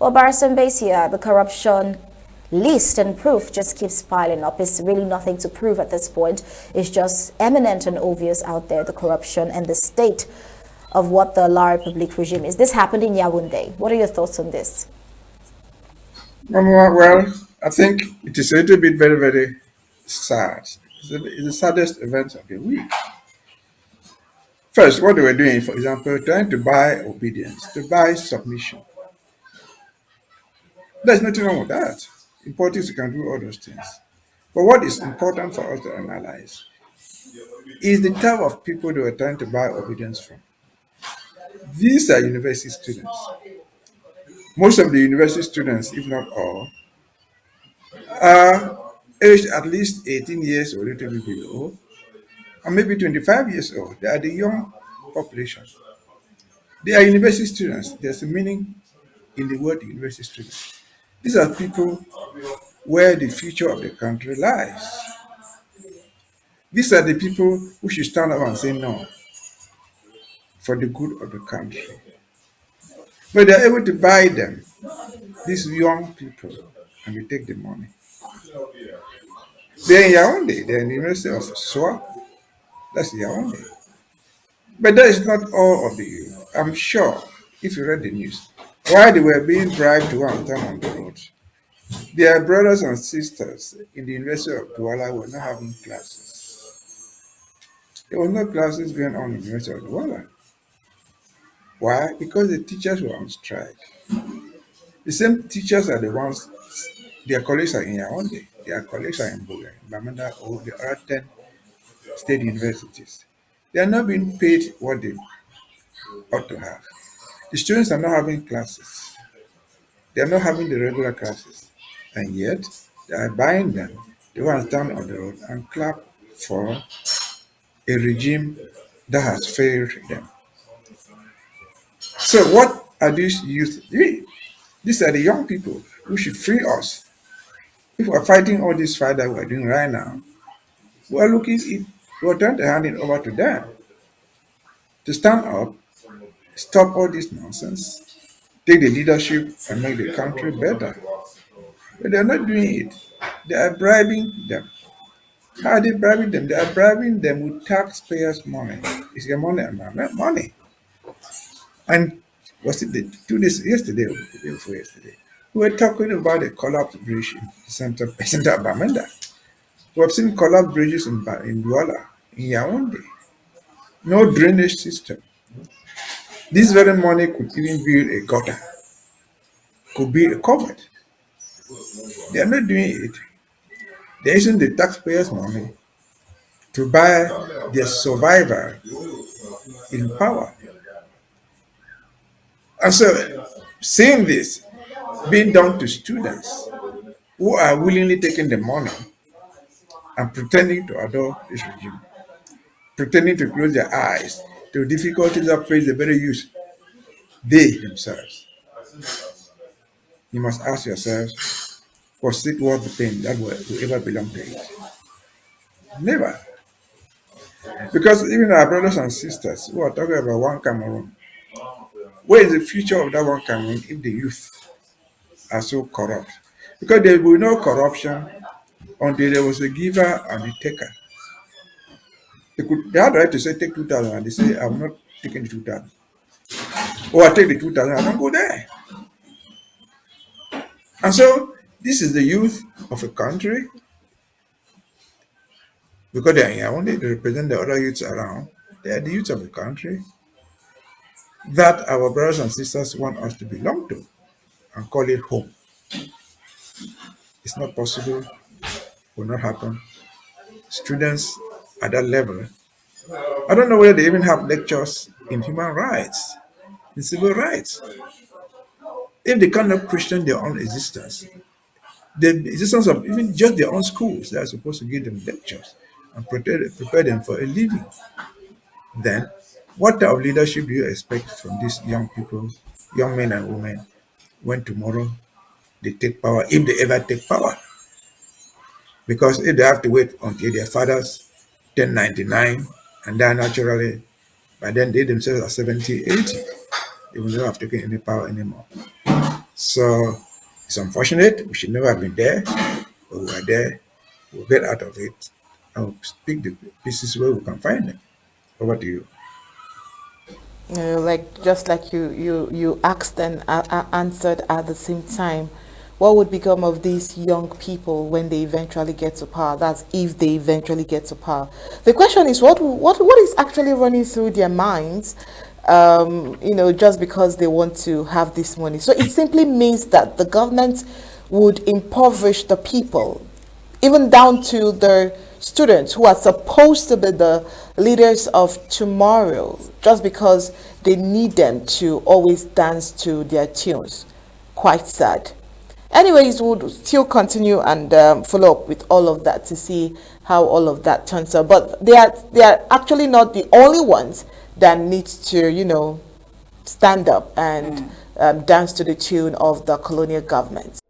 Well, Barrister Mbeseha, the corruption list and proof just keeps piling up. It's really nothing to prove at this point. It's just eminent and obvious out there, the corruption and the state of what the La Republique regime is. This happened in Yaoundé. What are your thoughts on this? Well, I think it is a little bit very, very sad. It's the saddest event of the week. First, what they were doing, for example, trying to buy obedience, to buy submission. There's nothing wrong with that. In politics, you can do all those things. But what is important for us to analyze is the type of people they were trying to buy obedience from. These are university students. Most of the university students, if not all, are aged at least 18 years or a little bit below, and maybe 25 years old. They are the young population. They are university students. There's a meaning in the word university students. These are people where the future of the country lies. These are the people who should stand up and say no for the good of the country. But they're able to buy them, these young people, and they take the money. They're in Yaoundé, they're in the University of Soa, that's Yaoundé. But that is not all of the youth. I'm sure, if you read the news, while they were being bribed to go and stand on the road, their brothers and sisters in the University of Douala were not having classes. There were no classes going on in the University of Douala. Why? Because the teachers were on strike. The same teachers are the ones, their colleagues are in Yaoundé, their colleagues are in Boga, Bamenda, or the other 10 state universities. They are not being paid what they ought to have. The students are not having classes. They are not having the regular classes. And yet, they are buying them. They want to stand on the road and clap for a regime that has failed them. So, what are these youth doing? These are the young people who should free us. If we're fighting all this fight that we're doing right now, we're trying to hand it over to them to stand up, stop all this nonsense, take the leadership and make the country better. But they're not doing it. They are bribing them. How are they bribing them? They are bribing them with taxpayers' money. It's your money and my money. And was it 2 days yesterday or the day before yesterday? We were talking about the collapsed bridge in center of Bamenda. We have seen collapsed bridges in Douala, in Yaoundé. No drainage system. This very money could even build a gutter, could be a covered. They are not doing it. They're using the taxpayers' money to buy their survival in power. And so, seeing this being done to students who are willingly taking the money and pretending to adore this regime, pretending to close their eyes to difficulties that face the very youth, they themselves. You must ask yourselves, was it worth the pain that will ever belong to it? Never. Because even our brothers and sisters who are talking about one Cameroon, where is the future of that one Cameroon if the youth are so corrupt? Because there will be no corruption until there was a giver and a taker. They had the right to say take 2,000 and they say I'm not taking the 2,000. Or I take the 2,000, I don't go there. And so this is the youth of a country because they are here only, they represent the other youths around. They are the youths of the country that our brothers and sisters want us to belong to and call it home. It's not possible, will not happen. Students at that level, I don't know whether they even have lectures in human rights, in civil rights. If they cannot question their own existence, the existence of even just their own schools that are supposed to give them lectures and prepare them for a living, then what type of leadership do you expect from these young people, young men and women, when tomorrow they take power, if they ever take power? Because if they have to wait until their fathers turn 99 and die naturally, by then they themselves are 70, 80, they will not have taken any power anymore. So it's unfortunate. We should never have been there, but we are there. We'll get out of it and we'll pick the pieces where we can find them. Over to you. Like just like you asked and answered at the same time, what would become of these young people when they eventually get to power? That's if they eventually get to power. The question is, what is actually running through their minds? Just because they want to have this money. So it simply means that the government would impoverish the people, even down to the students who are supposed to be the leaders of tomorrow, just because they need them to always dance to their tunes. Quite sad. Anyways, we'll still continue and follow up with all of that to see how all of that turns out. But they are actually not the only ones that needs to, stand up and dance to the tune of the colonial government.